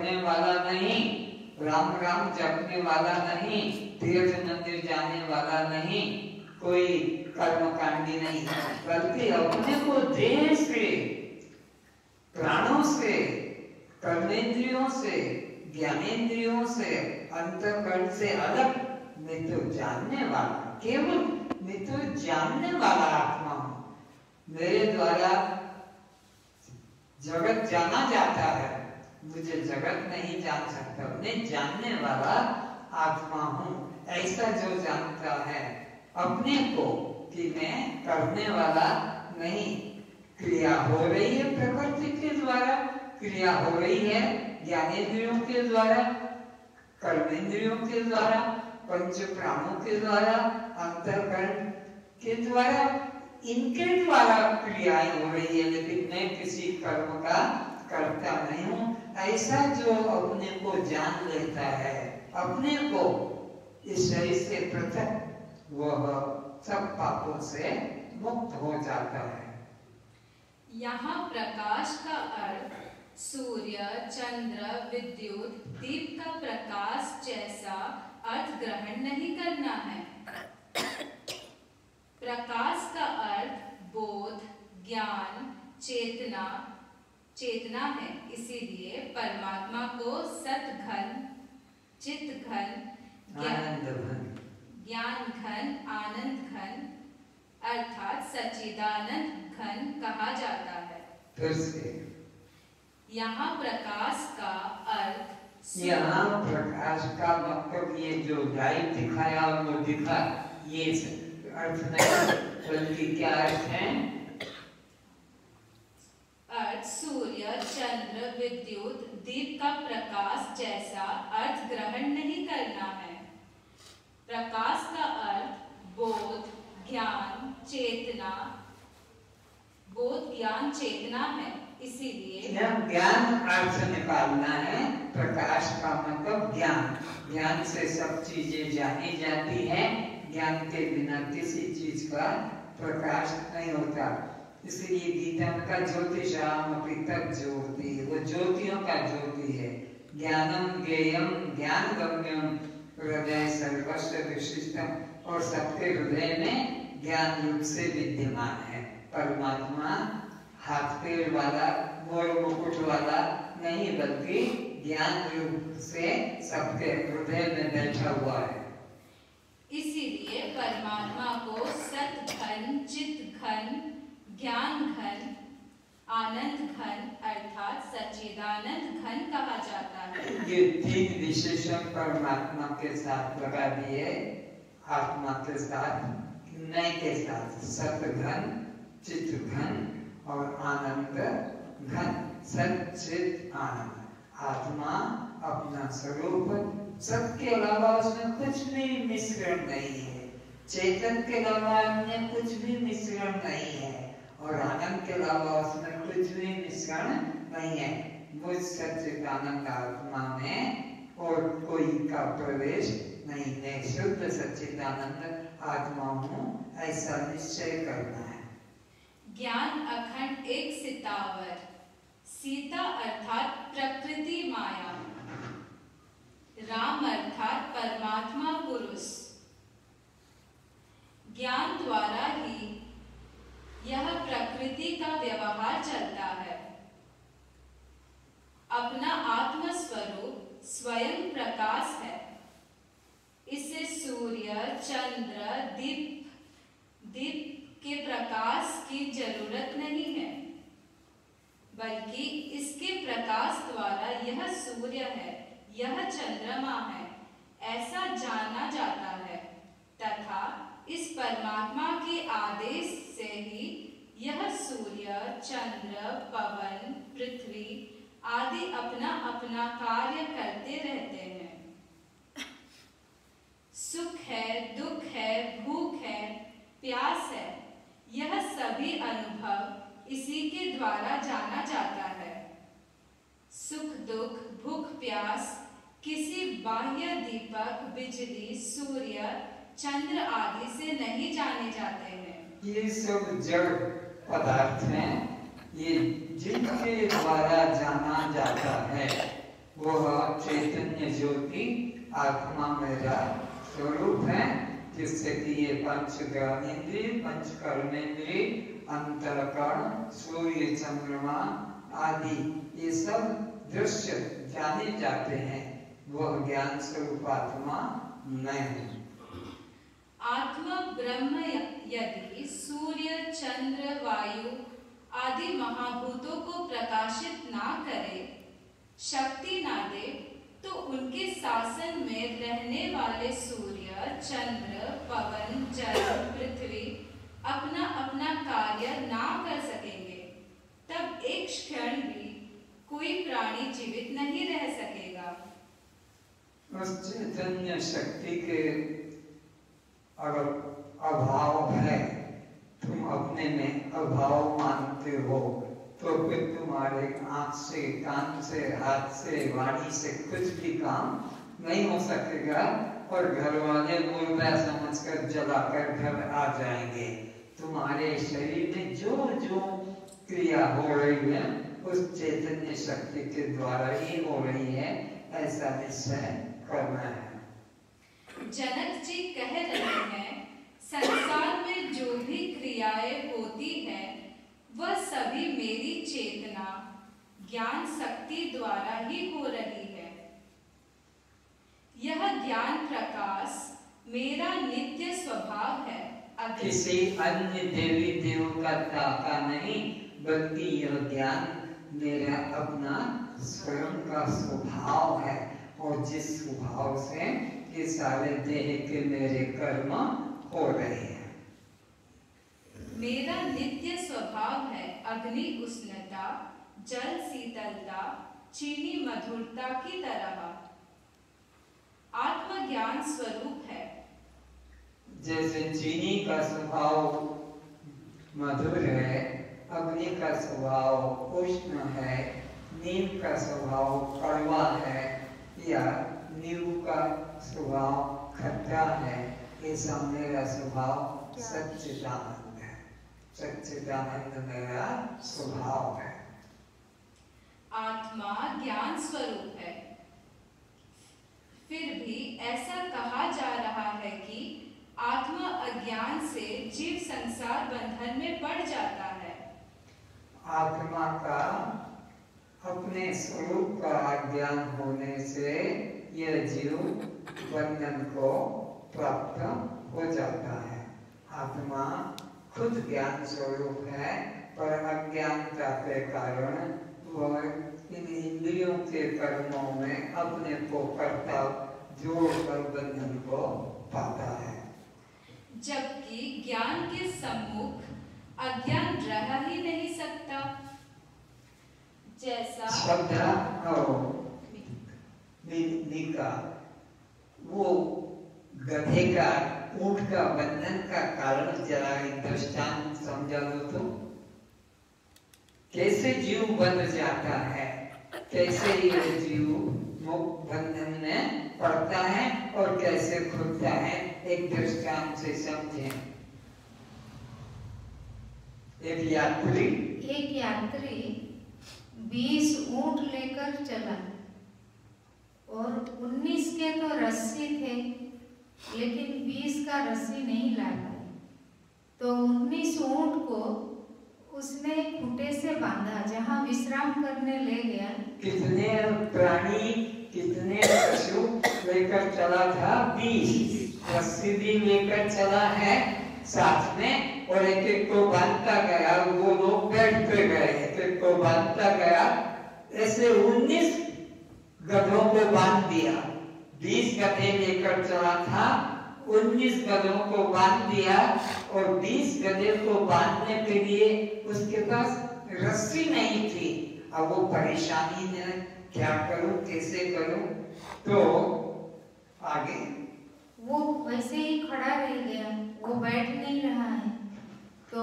करने वाला नहीं, राम राम जपने वाला नहीं, तीर्थ मंदिर जाने वाला नहीं, कोई कर्मकांडी नहीं, बल्कि अपने को देह से, प्राणों से, कर्मेंद्रियों से, ज्ञानेंद्रियों से, अंतःकरण से अलग मैं तो जानने वाला, केवल मैं तो जानने वाला आत्मा हूँ। मेरे द्वारा जगत जाना जाता है, मुझे जगत नहीं जान सकता, मैं जानने वाला आत्मा हूँ। ऐसा जो जानता है अपने को कि मैं करने वाला नहीं, क्रिया हो रही है प्रकृति के द्वारा, क्रिया हो रही है ज्ञानेंद्रियों के द्वारा, कर्मेंद्रियों के द्वारा, पंच प्राणों के द्वारा, अंतःकरण के द्वारा, इनके द्वारा क्रियाएं हो रही है, लेकिन मैं किसी कर्म का करता नहीं हूँ। ऐसा जो अपने को जान लेता है, अपने को इस शरीर से पृथक, वह सब पापों से मुक्त हो जाता है। यहाँ प्रकाश का अर्थ सूर्य, चंद्र, विद्युत, दीप का प्रकाश जैसा अर्थ ग्रहण नहीं करना है। प्रकाश का अर्थ बोध, ज्ञान, चेतना है। इसीलिए परमात्मा को सत घन, चित घन, ज्ञान घन, आनंद घन अर्थात सच्चिदानंद घन कहा जाता है। फिर से यहाँ प्रकाश का अर्थ, यहाँ प्रकाश का मतलब ये जो लाइट दिखाया और वो दिखा, ये अर्थ नहीं, बल्कि क्या अर्थ है? अर्थ सूर्य, चंद्र, विद्युत, दीप का प्रकाश जैसा अर्थ ग्रहण नहीं करना है। प्रकाश का अर्थ बोध, ज्ञान, चेतना, बोध, ज्ञान, चेतना है। इसीलिए ज्ञान अर्थ निकालना है। प्रकाश का मतलब ज्ञान, ज्ञान से सब चीजें जानी जाती है, ज्ञान के बिना किसी चीज का प्रकाश नहीं होता। इसलिए गीता का ज्योतिषामपि तत् ज्योति, वो ज्योतियों का ज्योति है। ज्ञानम ज्ञेयम ज्ञान गम्यम हृदय सर्वस्व विशिष्टम, और सबके हृदय में ज्ञान रूप से विद्यमान है। परमात्मा हाथ पैर वाला, मोर मुकुट वाला नहीं, बल्कि ज्ञान रूप से सबके हृदय में बैठा हुआ है। इसीलिए परमात्मा को सत घन, चित घन, ज्ञान घन, आनंद घन अर्थात सच्चिदानंद घन कहा जाता है। ये तीन विशेषण परमात्मा के साथ लगा दिए, आत्मा के साथ, नए के साथ, सत घन, चित घन और आनंद घन। सच्चित आनंद, आत्मा अपना स्वरूप, सबके अलावा उसमें कुछ भी मिश्रण नहीं है, चेतन के अलावा उसमें कुछ भी मिश्रण नहीं है, और आनंद के अलावा उसमें कुछ भी मिश्रण नहीं है। मुझ सच्चित आनंद आत्मा में और कोई का प्रवेश नहीं है। शुद्ध सच्चिदानंद आत्मा हूँ, ऐसा निश्चय करना है। ज्ञान अखंड एक सितावर, सीता अर्थात प्रकृति माया, राम अर्थात परमात्मा पुरुष। ज्ञान द्वारा ही यह प्रकृति का व्यवहार चलता है। अपना आत्म स्वरूप स्वयं प्रकाश है। इसे सूर्य, चंद्र, दीप के प्रकाश की जरूरत नहीं है, बल्कि इसके प्रकाश द्वारा यह सूर्य है, यह चंद्रमा है, ऐसा जाना जाता है। तथा इस परमात्मा के आदेश से ही यह सूर्य, चंद्र, पवन, पृथ्वी आदि अपना अपना कार्य करते रहते हैं। सुख है, दुख है, भूख है, प्यास है, यह सभी अनुभव इसी के द्वारा जाना जाता है। सुख, दुख, भूख, प्यास किसी बाह्य दीपक, बिजली, सूर्य, चंद्र आदि से नहीं जाने जाते हैं। ये सब जड़ पदार्थ हैं, ये जिनके द्वारा जाना जाता है वह चैतन्य ज्योति आत्मा मेरा स्वरूप है, जिससे कि ये पंच ज्ञानेंद्रिय, पंच कर्मेंद्रिय, अंतःकरण, सूर्य, चंद्रमा आदि ये सब दृश्य जाने जाते हैं। वह ज्ञान स्वरूप आत्मा मैं हूँ। आत्मा ब्रह्म यदि सूर्य, चंद्र, वायु आदि महाभूतों को प्रकाशित ना करे, शक्ति ना दे, तो उनके शासन में रहने वाले सूर्य, चंद्र, पवन, जल, पृथ्वी अपना अपना कार्य ना कर सकेंगे। तब एक क्षण भी कोई प्राणी जीवित नहीं रह सकेगा। उस चैतन्य शक्ति के अगर अभाव है, तुम अपने में अभाव मानते हो, तो फिर तुम्हारे आंख से, कान से, हाथ से, वाणी से कुछ भी काम नहीं हो सकेगा और घर वाले मुर्दा समझकर जलाकर घर आ जाएंगे। तुम्हारे शरीर में जो जो क्रिया हो रही है उस चैतन्य शक्ति के द्वारा ही हो रही है, ऐसा निश्चय करना है। जनक जी कह रहे हैं, संसार में जो भी क्रियाएं होती हैं, वह सभी मेरी चेतना, ज्ञान शक्ति द्वारा ही हो रही है। यह ज्ञान प्रकाश मेरा नित्य स्वभाव है। किसी अन्य देवी देवता का नहीं, बल्कि यह ज्ञान मेरा अपना स्वयं का स्वभाव है, और जिस स्वभाव से ये सारे देह के मेरे कर्म हो रहे हैं। मेरा नित्य स्वभाव है अग्नि उष्णता, जल शीतलता, चीनी मधुरता की तरह। आत्मज्ञान स्वरूप है। जैसे चीनी का स्वभाव मधुर है, अग्नि का स्वभाव उष्ण है, नीम का स्वभाव कड़वा है, या नींबू का स्वभाव खट्टा है, ऐसा मेरा स्वभाव सच्चिदानंद है। सच्चिदानंद मेरा स्वभाव है। आत्मा ज्ञान स्वरूप है। फिर भी ऐसा कहा जा रहा है कि आत्मा अज्ञान से जीव संसार बंधन में पड़ जाता है। आत्मा का अपने स्वरूप का ज्ञान होने से यह जीव बंधन को प्राप्त हो जाता है। आत्मा खुद ज्ञान स्वरूप है, पर अज्ञानता के कारण वह इन इंद्रियों के कर्मों में अपने को कर्ता जोड़कर बंधन को पाता है। जबकि ज्ञान के सम्मुख अज्ञान रह ही नहीं सकता। जैसा श्रद्धा और निका, वो गधे का, ऊंट का बंधन का कारण जरा एक दृष्टांत समझा दो तो। कैसे जीव बंध जाता है, कैसे ये जीव मुक्त बंधन में पड़ता है और कैसे खुलता है, एक दृष्टांत से समझें। एक यात्री 20 ऊंट लेकर चला और 19 के तो रस्सी थे, लेकिन 20 का रस्सी नहीं ला पाए, तो 19 ऊंट को उसने खूंटे से बांधा, जहाँ विश्राम करने ले गया। कितने प्राणी, कितने पशु लेकर चला था? 20। रस्सी भी लेकर चला है साथ में, और एक एक को बांधता गया। वो लोग बैठते गए, एक एक को बांधता गया। ऐसे 19 गधों को बांध दिया। 20 गधे लेकर चला था, 19 गधों को बांध दिया, और 20 गधे को बांधने के लिए उसके पास रस्सी नहीं थी। अब वो परेशानी में क्या करूं, कैसे करूं, तो आगे वो वैसे ही खड़ा रह गया, वो बैठ नहीं रहा है। तो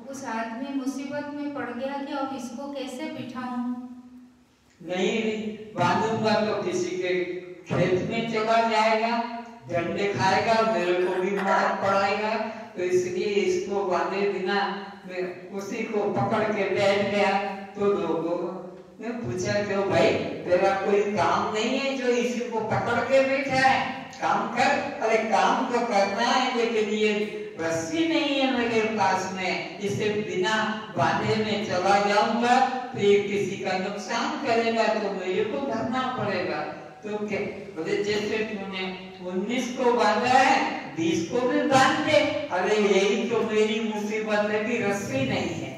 उस आदमी मुसीबत में पड़ गया कि अब इसको कैसे बिठाऊं। नहीं बांधूंगा तो किसी के खेत में चला जाएगा, डंडे खाएगा, मेरे को भी मार पड़ाएगा, तो इसलिए इसको बांधे बिना मैं उसी को पकड़ के बैठ गया। तो लोगों मैं पूछा क्यों भाई, तेरा कोई काम नहीं है जो इसी को पकड़ के बैठा है, काम कर। अरे काम तो करना है, लेकिन ये रस्सी नहीं है मेरे पास में, इसे बिना बांधे में चला जाऊंगा तो ये किसी का नुकसान करेगा, तो मेरे को भरना पड़ेगा। तो क्या बोले, जैसे तूने 19 को बांधा है 20 को भी बांध दे। अरे यही तो मेरी मुसीबत है कि रस्सी नहीं है।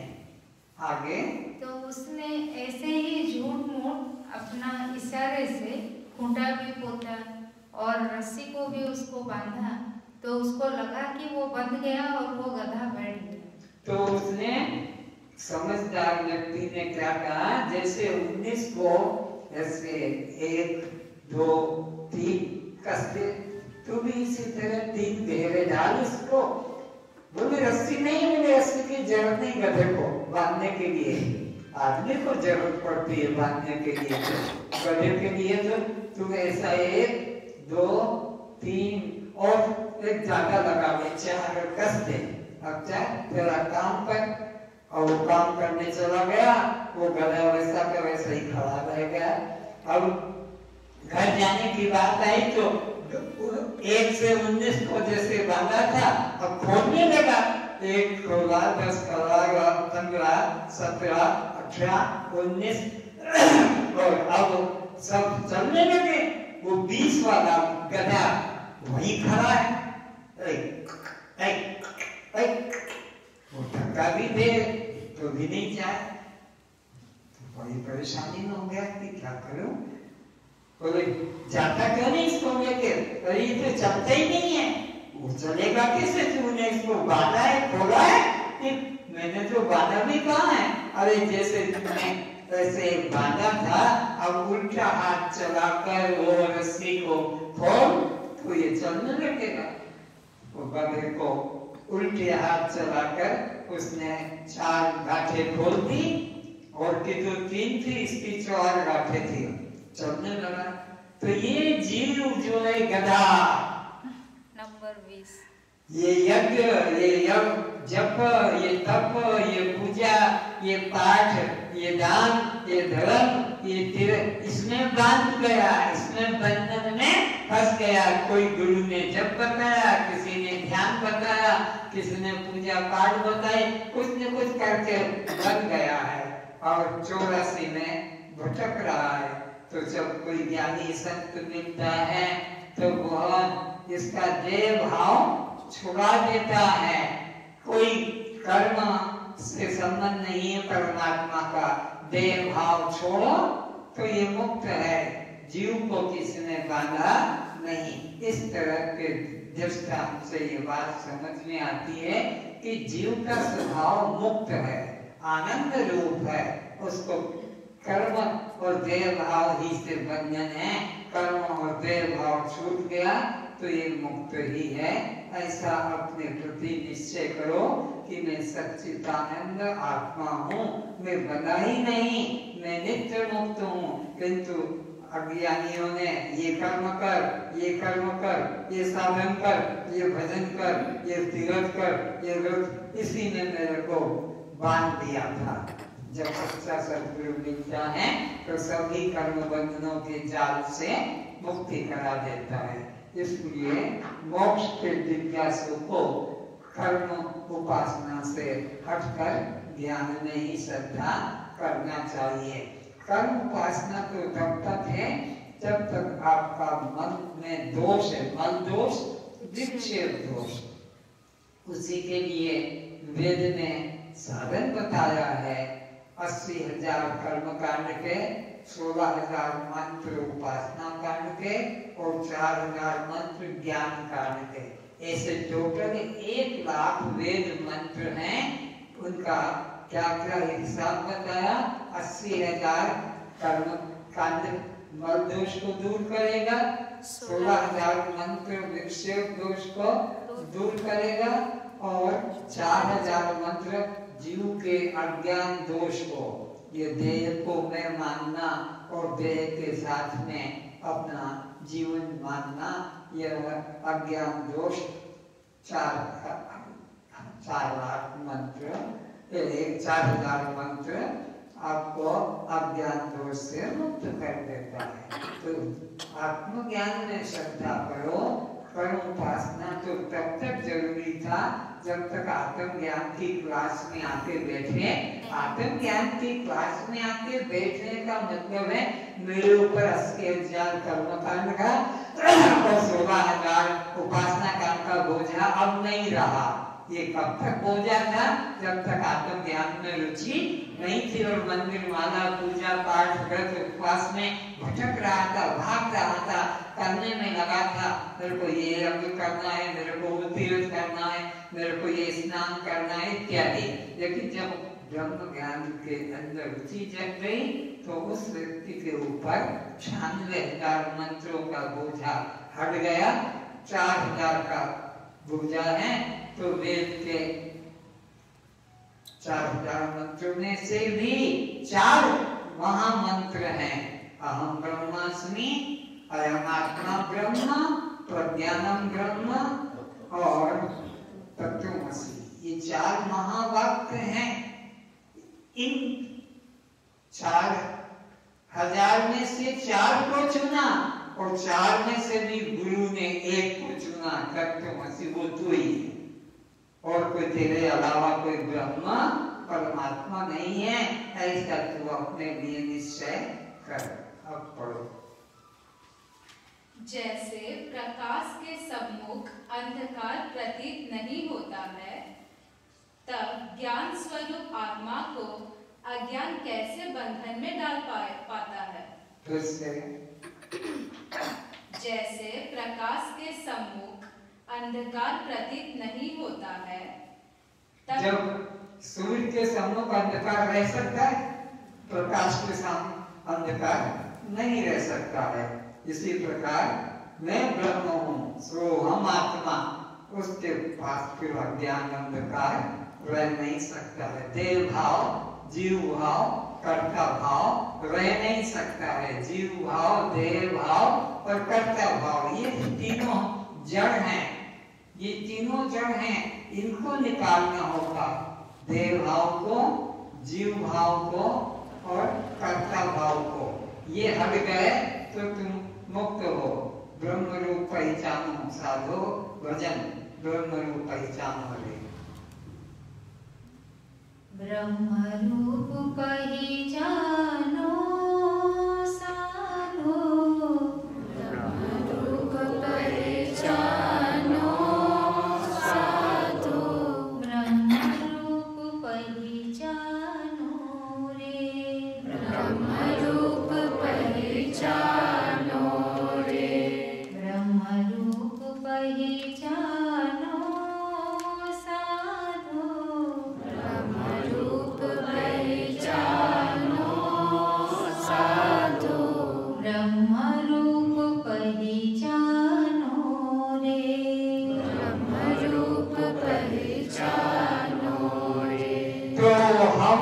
आगे तो उसने ऐसे ही झूठ मूठ अपना इशारे से खूंटा भी पोता और रस्सी को भी उसको बांधा, तो उसको लगा कि वो बंध गया और वो गधा बैठ गया। तो उसने, समझदार व्यक्ति ने क्या कहा, जैसे 19 को ऐसे 1 2 3 कसते, तू भी इसी तरह 3 घेरे डाल इसको। बोले रस्सी नहीं मिले, रस्सी की जरूरत नहीं गधे को बांधने के लिए, आदमी को जरूरत पड़ती है बांधने के लिए, गधे के लिए तो तू ऐसा 1 2 3 और एक ज्यादा लगा के 4 कस दे। अब क्या तेरा काम कर। और वो काम करने चला गया, वो गधा वैसा का वैसा ही खड़ा रह गया। अब घर जाने की बात आई तो 1 से 19 को जैसे बांधा था, अब खोलने लगा। 1 खोला, 10 खोला, 15 17 18 19 और अब सब चलने लगे। वो 20 वाला गधा वही खड़ा है। वो धक्का भी दे तो भी नहीं जाए। तो बड़ी परेशानी में हो गया कि क्या करूं। बोले जाता क्यों नहीं इसको लेके, अरे ये तो चलता ही नहीं है, वो चलेगा कैसे, तूने इसको बांधा है, खोला है? मैंने तो बांधा भी कहा है। अरे जैसे तुमने ऐसे बांधा था, अब उल्टा हाथ चलाकर वो रस्सी को खोल तो ये चलने लगेगा। वो बगैर को उल्टे हाथ चलाकर उसने 4 गांठें खोल दी, और की तो 3 थी, इसकी 4 गांठें थी, चलने लगा। तो ये जीव जो है गधा, नंबर 20, ये यज्ञ, ये जप, ये तप, ये पूजा, ये पाठ, ये दान, ये धर्म, ये तीर्थ, इसमें बांध गया, इसमें बंधन में फंस गया। कोई गुरु ने जप बताया, किसी ने ध्यान बताया, किसी ने पूजा पाठ बताए, कुछ न कुछ करके बन गया है और 84 में भटक रहा है। तो जब कोई ज्ञानी संत मिलता है तो वह इसका देह भाव छुड़ा देता है। कोई कर्म से संबंध नहीं है परमात्मा का, देह भाव छोड़ो तो ये मुक्त है। जीव को किसी ने बांधा नहीं। इस तरह के दृष्टांत से ये बात समझ में आती है कि जीव का स्वभाव मुक्त है, आनंद रूप है। उसको कर्म और देह भाव ही से बंधन है। कर्म और देह भाव छूट गया तो ये मुक्त ही है। ऐसा अपने प्रति निश्चय करो कि मैं सच्चिदानंद आत्मा हूँ, मैं बंधा ही नहीं, मैं नित्य मुक्त हूँ। किंतु अज्ञानियों ने ये कर्म कर, ये कर्म कर, ये साधन कर, ये भजन कर, ये तीर्थ कर, ये व्रत, इसी में मेरे को बांध दिया था। जब सच्चा सद्गुरु मिलता है तो सभी कर्म बंधनों के जाल से मुक्ति करा देता है। इसलिए मोक्ष के जिज्ञासु को कर्म उपासना से हटकर ज्ञान में ही श्रद्धा करना चाहिए। कर्म उपासना तो तब तक है जब तक आपका मन में दोष है, मन दोष, विक्षेप दोष। उसी के लिए वेद ने साधन बताया है। 80,000 कर्म कांड के, 16,000 मंत्र उपासना कांड के और 4,000 मंत्र ज्ञान कांड के। ऐसे टोटल 1 लाख वेद मंत्र हैं। उनका क्या क्या हिसाब बताया। 80,000 कर्म कांड मल दोष को दूर करेगा, 16,000 मंत्र विक्षेप दोष को दूर करेगा और 4,000 मंत्र जीव के अज्ञान दोष को, ये देह को मैं मानना और देह के साथ में अपना जीवन मानना, यह अज्ञान दोष 4 लाख मंत्र, 4,000 मंत्र आपको अज्ञान दोष से मुक्त कर देता है। तो आत्मज्ञान में श्रद्धा करो, परम उपासना तो तब तक जरूरी था जब तक आत्मज्ञान की क्लास में आके बैठे। आत्मज्ञान की क्लास में आके बैठने का मतलब है मेरे ऊपर 80,000 कर्मकांड का और 16,000 उपासना कांड का बोझा अब नहीं रहा। ये कब तक बोझा था? जब तक आत्मज्ञान में रुचि नहीं थी और मंदिर माला पूजा पाठ व्रत उपवास में भटक रहा था, भाग रहा था, करने में लगा था। मेरे को ये अंग करना है, मेरे को वो तीर्थ करना है, मेरे को ये स्नान करना है इत्यादि। लेकिन जब ब्रह्म ज्ञान के अंदर रुचि जग गई तो उस व्यक्ति के ऊपर 96,000 मंत्रों का बोझा हट गया। 4,000 का बोझा है तो वेद के 4,000 मंत्रों में से भी 4 महामंत्र हैं। अहम ब्रह्मास्मि, अयम आत्मा ब्रह्म, प्रज्ञानम ब्रह्म और तत्त्वमसि। ये 4 महावाक्य हैं। इन 4,000 में से 4 को चुना और 4 में से भी गुरु ने 1 को चुना, तत्त्वमसि, वो तू ही है और कोई तेरे अलावा कोई ब्रह्म परमात्मा नहीं है। ऐसा तू अपने लिए निश्चय कर। अब पढ़ो। जैसे प्रकाश के सम्मुख अंधकार प्रतीत नहीं होता है, तब ज्ञान स्वरूप आत्मा को अज्ञान कैसे बंधन में डाल पाता है? फिर से। जैसे प्रकाश के सम्मुख अंधकार प्रतीत नहीं होता है, तब जब सूर्य के सम्मुख अंधकार रह सकता है, प्रकाश के सामने अंधकार नहीं रह सकता है। इसी प्रकार मैं ब्रह्म हूँ, सोहम आत्मा, उसके पास फिर अज्ञान अंधकार रह नहीं सकता है। देव भाव, जीव भाव, कर्ता भाव रह नहीं सकता है। जीव भाव, देव भाव और कर्ता भाव, ये तीनों जड़ हैं। ये तीनों जड़ हैं, इनको निकालना होगा। देव भाव को, जीव भाव को और कर्ता भाव को। ये हट गए तो तुम मुक्त हो। ब्रह्म रूप पहचानो साधो भजन, ब्रह्म रूप पहचानो रे। ब्रह्म रूप पहचानो साधो, ब्रह्म रूप पहचानो साधो, ब्रह्म रूप पहचानो रे, ब्रह्म रूप पहचानो रे, ब्रह्म रूप पहचानो साधो, ब्रह्म रूप पहचानो साधो, ब्रह्म रूप पहचानो रे, ब्रह्म रूप पहचानो रे। तो हम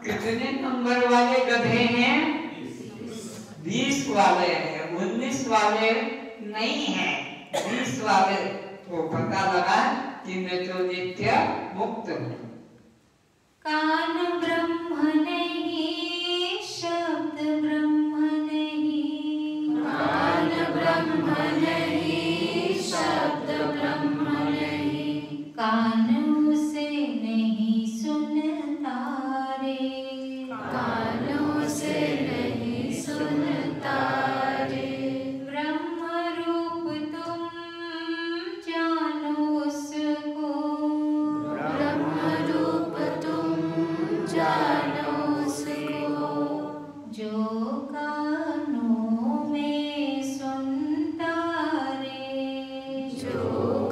कितने नंबर वाले गधे हैं? 20 वाले हैं, 19 वाले नहीं हैं, 20 वाले। तो पता लगा कि मैं तो नित्य मुक्त हूँ। कान ब्रह्म नहीं, शब्द ब्रह्म नहीं, कान ब्रह्म नहीं, शब्द ब्रह्म नहीं, कानों से नहीं सुनता रे, कानों से नहीं सुनता रे। ब्रह्म रूप तुम जानो उसको, ब्रह्म रूप तुम जानो उसको, जो कानों में सुनता रे, जो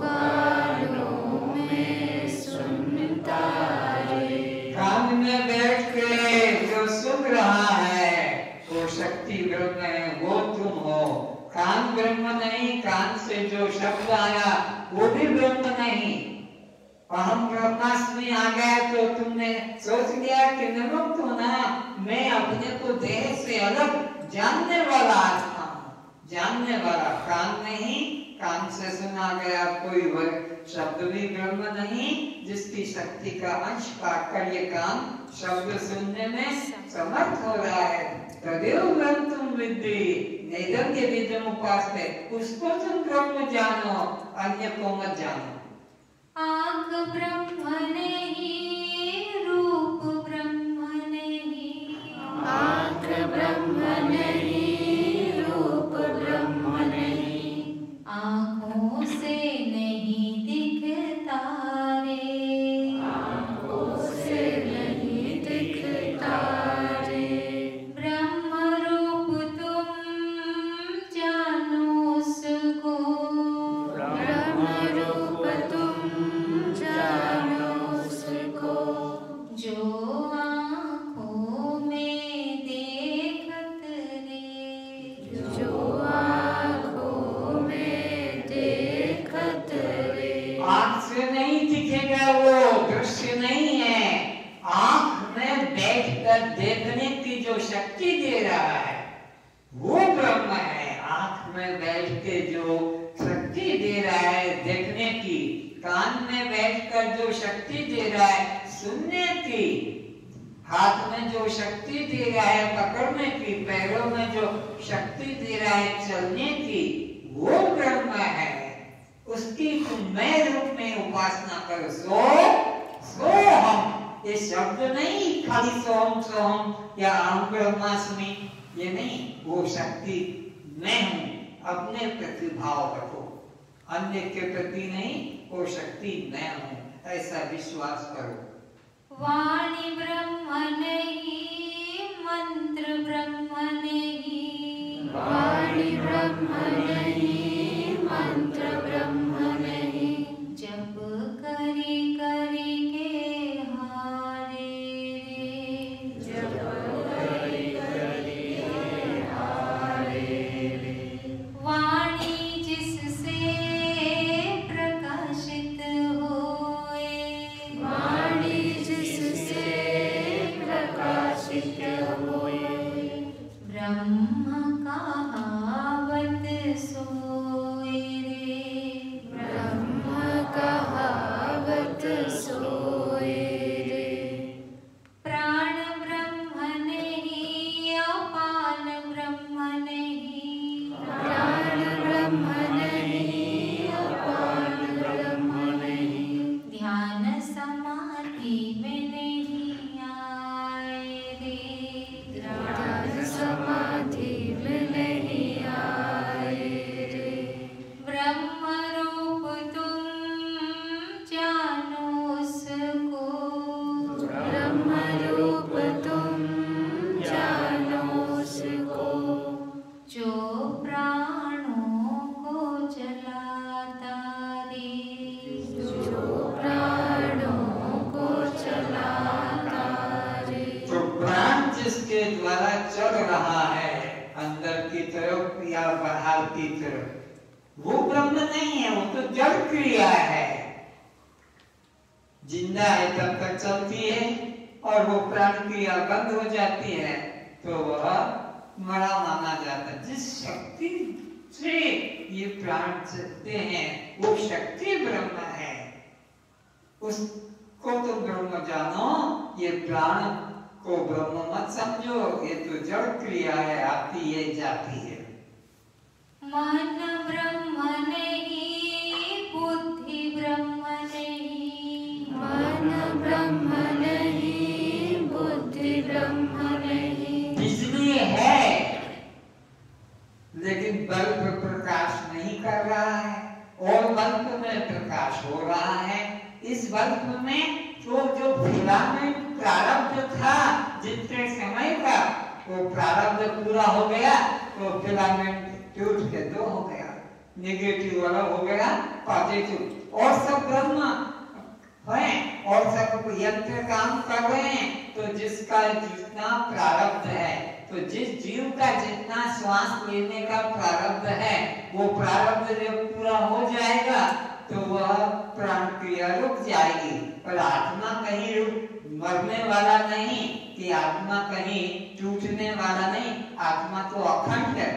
कानों में सुनता रे। कान में बैठ के जो सुन रहा है वो शक्ति ब्रह्म है, वो तुम हो। कान ब्रह्म नहीं, कान से जो शब्द आया वो भी ब्रह्म नहीं। अहम ब्रह्मास्मि आ गया तो तुमने सोच लिया कि मैं मुक्त हूं ना। मैं अपने को देह से अलग जानने वाला आत्मा हूं। जानने वाला कान नहीं, कान से सुना गया कोई शब्द भी ब्रह्म नहीं, जिसकी शक्ति का अंश काटकर ये काम शब्द सुनने में समर्थ हो रहा है। तदेव ब्रह्म तुम विद्धि नैदम के विद्यम उपासते, उसको तुम ब्रह्म जानो, अन्य को मत जानो। आंख ब्रह्म नहीं, रूप ब्रह्म नहीं, आंख ब्रह्म नहीं, रूप ब्रह्म नहीं, आँखों से नहीं दिखता रे, आंखों से नहीं दिखता रे, ब्रह्म रूप तुम जानो उसको, ब्रह्म रूप तुम जानो उसको, जो आँखों में देखत रे, जो आँखों में देखत रे। आंख से नहीं दिखेगा, वो दृश्य नहीं है। आंख में बैठकर देखने की जो शक्ति दे रहा है वो ब्रह्म है। आंख में बैठ के जो शक्ति दे रहा है देखने की, कान में बैठकर जो शक्ति दे रहा है सुनने की, हाथ में जो शक्ति दे रहा है पकड़ने की, पैरों में जो शक्ति दे रहा है चलने की, वो ब्रह्म है। उसकी तुम मैं रूप में उपासना करो। सो हम, ये शब्द नहीं खाली सोम सोम या अहम ब्रह्मास्मि, ये नहीं, वो शक्ति मैं हूं। अपने प्रति भाव रखो, अन्य के प्रति नहीं, वो शक्ति मैं हूं, ऐसा विश्वास करो। वाणी ब्रह्म नहीं, मंत्र ब्रह्म नहीं, वाणी ब्रह्म नहीं, मंत्र ब्रह्म नहीं, जप करी करी के हारे रे, जप करी करी के हारे रे, वाणी जिससे प्रकाशित होए, वाणी जिससे प्रकाशित होए, ब्रह्म कहावत सोए रे, ब्रह्म कहावत सोए रे, प्राण ब्रह्म नहीं, अपान ब्रह्म नहीं, प्राण ब्रह्म नहीं, अपान ब्रह्म नहीं, ध्यान समाधि में नहीं आए रे, ध्यान समाधि में नहीं आए रे, ब्रह्म रूप तुम जानो उसको, ब्रह्म रूप तुम जानो उसको, जो प्राणों को जलाता रे, जो प्राणों को चलाता रे, तो प्राण जिसके द्वारा चल रहा है अंदर की तरफ या बाहर की तरफ, वो ब्रह्म नहीं है, वो तो जड़ क्रिया है। जिंदा है तब तक चलती है, और वो प्राण क्रिया बंद हो जाती है तो वह मरा माना जाता है। जिस शक्ति से ये प्राण चलते हैं वो शक्ति ब्रह्म है, उसको तो ब्रह्म जानो, ये प्राण को ब्रह्म मत समझो, ये तो जड़ क्रिया है, आती है जाती है। मन ब्रह्म नहीं, बुद्धि ब्रह्म नहीं, मन ब्रह्म नहीं, बुद्धि ब्रह्म नहीं, बिजली है लेकिन बल्ब प्रकाश नहीं कर रहा है, और बल्ब में प्रकाश हो रहा है। इस बल्ब में जो फिलामेंट प्रारब्ध था जितने समय का, वो प्रारब्ध पूरा हो गया तो फिलामेंट टूट के दो हो गया, नेगेटिव वाला हो गया पॉजिटिव, और सब ब्रह्म है और सब यंत्र काम कर रहे हैं। तो जिसका जितना प्रारब्ध है, तो जिस जीव का जितना श्वास लेने का प्रारब्ध है, वो प्रारब्ध जब पूरा हो जाएगा तो वह प्राण क्रिया रुक जाएगी। पर आत्मा कहीं मरने वाला नहीं, कि आत्मा कहीं टूटने वाला नहीं, आत्मा तो अखंड है,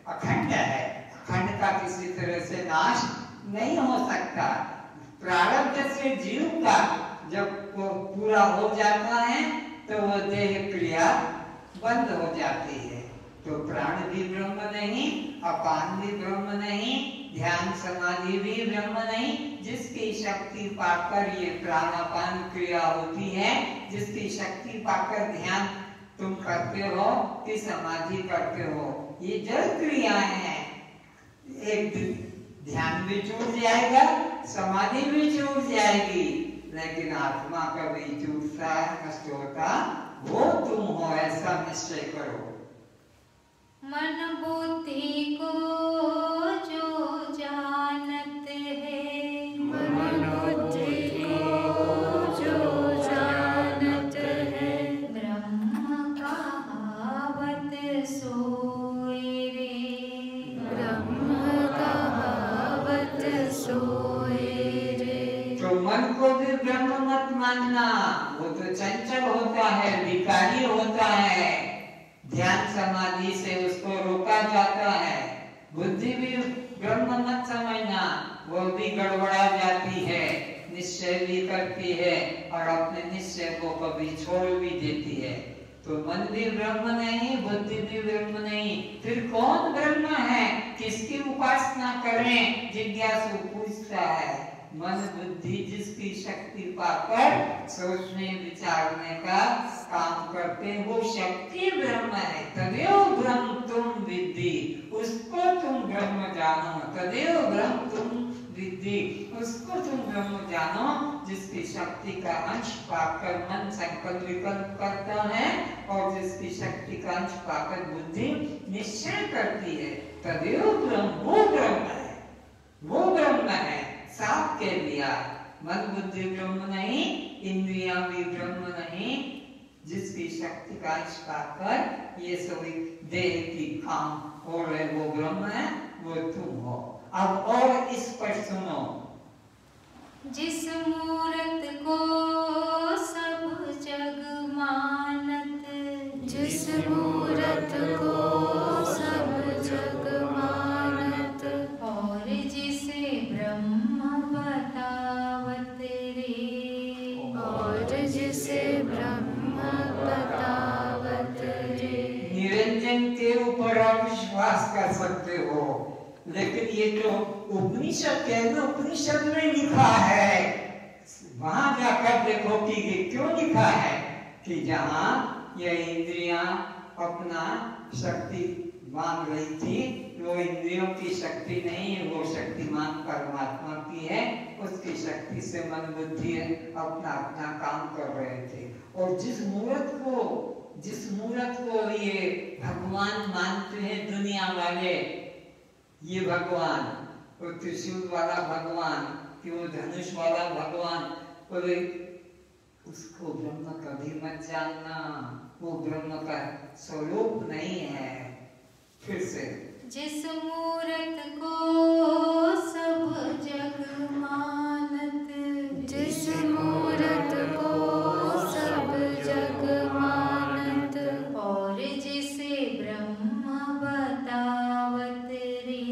अखंड है, अखंड का किसी तरह से नाश नहीं हो सकता। प्रारब्ध से जीव का जब वो पूरा हो जाता है तो वो देह क्रिया बंद हो जाती है। तो प्राण भी ब्रह्म नहीं, अपान भी ब्रह्म नहीं, ध्यान समाधि भी ब्रह्म नहीं। जिसकी शक्ति पाकर ये प्राणापान क्रिया होती है, जिसकी शक्ति पाकर ध्यान तुम करते हो कि समाधि करते हो, ये जड़ क्रियाएं हैं। एक दिन ध्यान भी छूट जाएगा, समाधि भी छूट जाएगी, लेकिन आत्मा कभी टूटता नष्ट होता वो तुम हो, ऐसा निश्चय करो। मन बुद्धि को जो जानत है, मन बुद्धि को जो जानत है, ब्रह्म कहावत सोए रे, ब्रह्म कहावत सोए रे। तो मन को भी ब्रह्म मत मानना, वो तो चंचल होता है, विकारी होता है, ध्यान समाधि से उसको रोका जाता है। बुद्धि भी ब्रह्म मत समझना, वो भी गड़बड़ा जाती है, निश्चय भी करती है और अपने निश्चय को कभी छोड़ भी देती है। तो मन भी ब्रह्म नहीं, बुद्धि भी ब्रह्म नहीं, फिर कौन ब्रह्म है? किसकी उपासना करें? जिज्ञासु पूछता है। मन बुद्धि जिसकी शक्ति पाकर सोचने विचारने का काम करते, वो शक्ति ब्रह्म है। तदेव ब्रह्म तुम विद्धि, उसको तुम ब्रह्म जानो। तदेव ब्रह्म तुम विद्धि, उसको तुम ब्रह्म जानो, जिसकी शक्ति का अंश पाकर मन संकल्प विकल्प करता है और जिसकी शक्ति का अंश पाकर बुद्धि निश्चय करती है। तदेव ब्रह्म, वो ब्रह्म है, वो ब्रह्म है। साफ कह दिया, मन बुद्धि ब्रह्म नहीं, इंद्रियां भी ब्रह्म नहीं, जिसकी शक्ति का अंश पाकर ये सभी देह की काम हो रहे वो ब्रह्म है, वो तुम हो। अब और इस पर सुनो। जिस मूरत को सब जग मानत, जिस मूरत को सब जग मानत, और जिसे ब्रह्म बतावत रे, और जिसे ब्रह्म बतावत रे। निरंजन के ऊपर आप विश्वास कर सकते हो, लेकिन ये तो उपनिषद के ना, उपनिषद में लिखा है, वहां जाकर देखो कि ये क्यों लिखा है कि जहां ये इंद्रियां अपना शक्ति मांग रही थी, वो इंद्रियों की शक्ति नहीं है, वो शक्तिमान परमात्मा की है, उसकी शक्ति से मन बुद्धि अपना अपना काम कर रहे थे। और जिस मूर्त को ये भगवान मानते हैं दुनिया वाले, ये भगवान, वो त्रिशूल वाला भगवान, कि वो धनुष वाला भगवान, बोले उसको ब्रह्म कभी मत जानना, वो ब्रह्म का स्वरूप नहीं है। फिर से, जिस मूरत को सब जग मानत, जिस मूरत को सब जग मानत, और जिसे ब्रह्म बतावत रे,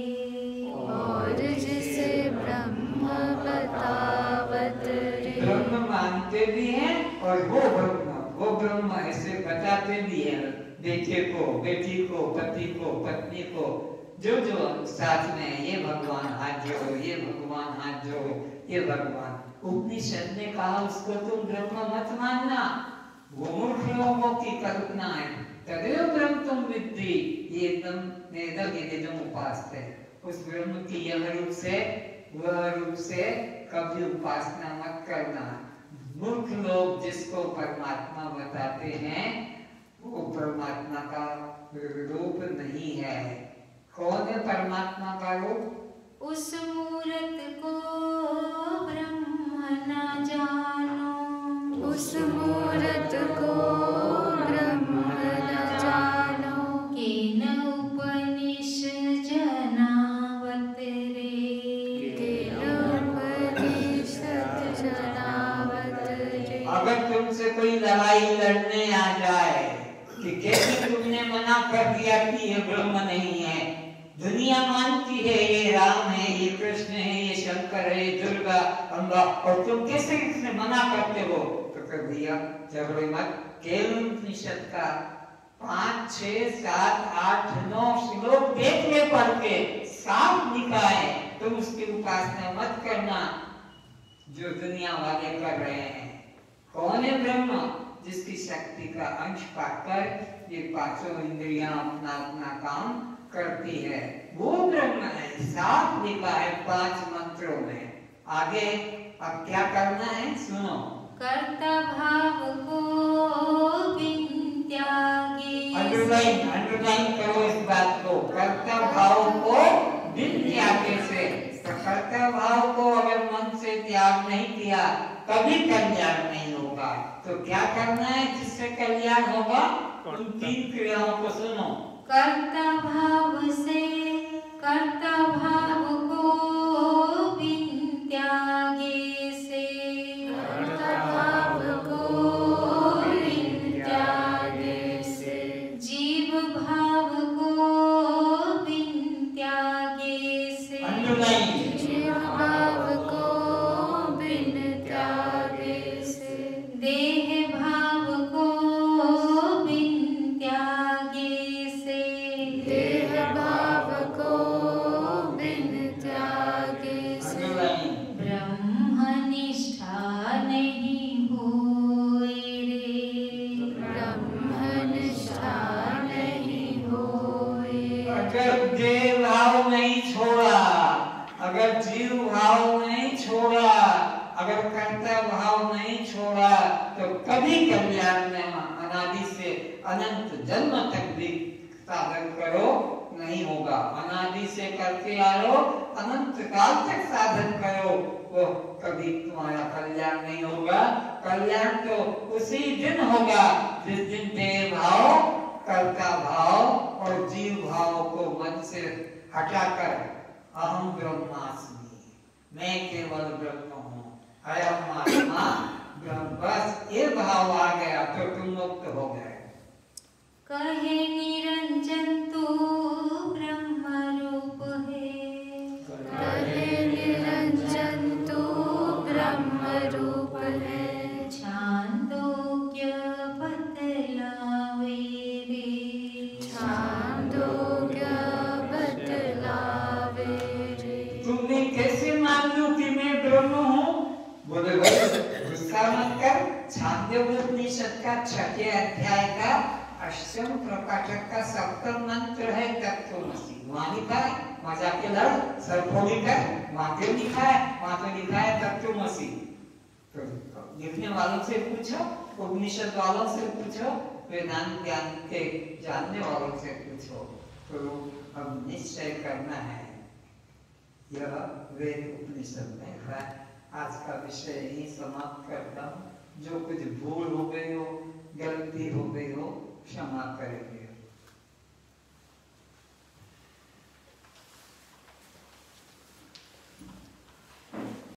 और जिसे ब्रह्म बतावत रे। ब्रह्म मानते भी हैं और वो ब्रह्म ऐसे बताते भी हैं, बेटे को, बेटी को, पति को, पत्नी को, जो साथ में, ये भगवान हाथ जोड़ो, ये भगवान हाथ जोड़ो, ये भगवान। उपनिषद ने कहा उसको तुम ब्रह्म मत मानना, वो मूर्ख लोगों की कल्पना है। तदेव ब्रह्म तुम विद्धि, ये एकदम नेदम इदम उपासते, उस ब्रह्म की यह रूप से वह रूप से कभी उपासना मत करना। मूर्ख लोग जिसको परमात्मा बताते हैं, वो परमात्मा का रूप नहीं है। कौन है परमात्मा का रूप? उस मूरत को ब्रह्म न जानो, उस मूरत को ब्रह्म न जानो, के न उपनिषद जनावत रे, के न उपनिषद जनावत रे। अगर तुमसे कोई लड़ाई लड़ने आ जाए कि कैसे तुमने मना कर दिया कि ये ब्रह्म नहीं है, दुनिया मानती है ये राम है, ये कृष्ण कृष्ण है, ये शंकर है, ये दुर्गा अम्बा, और तुम कैसे इससे मना करते हो? तो कह भैया झगड़े मत। केवल उपनिषद का 5, 6, 7, 8, 9 श्लोक देख ले पढ़ के, साफ लिखा है। तुम उसकी उपासना मत करना जो दुनिया वाले कर रहे हैं। कौन है ब्रह्म? जिसकी शक्ति का अंश पाकर ये पांचों इंद्रियां अपना अपना काम करती है, वो ब्रह्म है। साफ लिखा है 5 मंत्रों में। आगे अब क्या करना है सुनो। कर्ता भाव को बिन त्यागे, अंडरलाइन करो इस बात को। कर्ता भाव को बिन त्यागे से, तो कर्ता भाव को अगर मन से त्याग नहीं किया कभी कल्याण नहीं होगा। तो क्या करना है जिससे कल्याण होगा? उन 3 क्रियाओं को सुनो। कर्ता भाव से, कर्ता भाव को बिन त्यागे से, कर्ता भाव को बिन त्यागे से, जीव भाव को बिन त्यागे से, जीव भाव को बिन त्यागे से, देह भाव को बिन त्यागे से, देह भाव को बिन त्यागे से, ब्रह्मनिष्ठा नहीं होए रे, ब्रह्मनिष्ठा नहीं होए। अगर देह भाव नहीं छोड़ा, अगर जीव भाव नहीं छोड़ा, अगर कर्ता भाव नहीं छोड़ा, तो कभी कल्याण में अनादि से अनंत जन्म तक भी साधन करो नहीं होगा। अनादि से करते आ रहो, अनंत काल तक साधन करो, वो कभी तुम्हारा कल्याण नहीं होगा। कल्याण तो उसी दिन होगा जिस दिन देह भाव, कर्ता भाव और जीव भाव को मन से हटाकर अहम ब्रह्मास्मि, मैं केवल ब्रह्म हूँ, अयम आत्मा ब्रह्म, बस ये भाव आ गया तो तुम मुक्त हो गए। कहे निरंजन तू ब्रह्म रूप है, कहे निरंजन तू ब्रह्म रूप है, छांदोग्य बतलावे रे, छांदोग्य बतलावे रे। तुमने कैसे मान लो कि मैं ब्रह्म हूँ? बोले भाई गुस्सा मत कर। छांदोग्य उपनिषद का 6वें अध्याय का 8वें प्रकाशक का 7वां मंत्र है तत्त्वमसि। वहाँ लिखा है मजा के लड़ सर फोड़ी कर, वहाँ पे लिखा है तत्त्वमसि। तो लिखने वालों से पूछो, उपनिषद वालों से पूछो, वेदांत ज्ञान के जानने वालों से पूछो, तो अब निश्चय करना है। यह वेद उपनिषद में है। आज का विषय यही समाप्त करता हूँ। जो कुछ भूल हो गई हो, गलती हो गई हो, क्षमा करेंगे।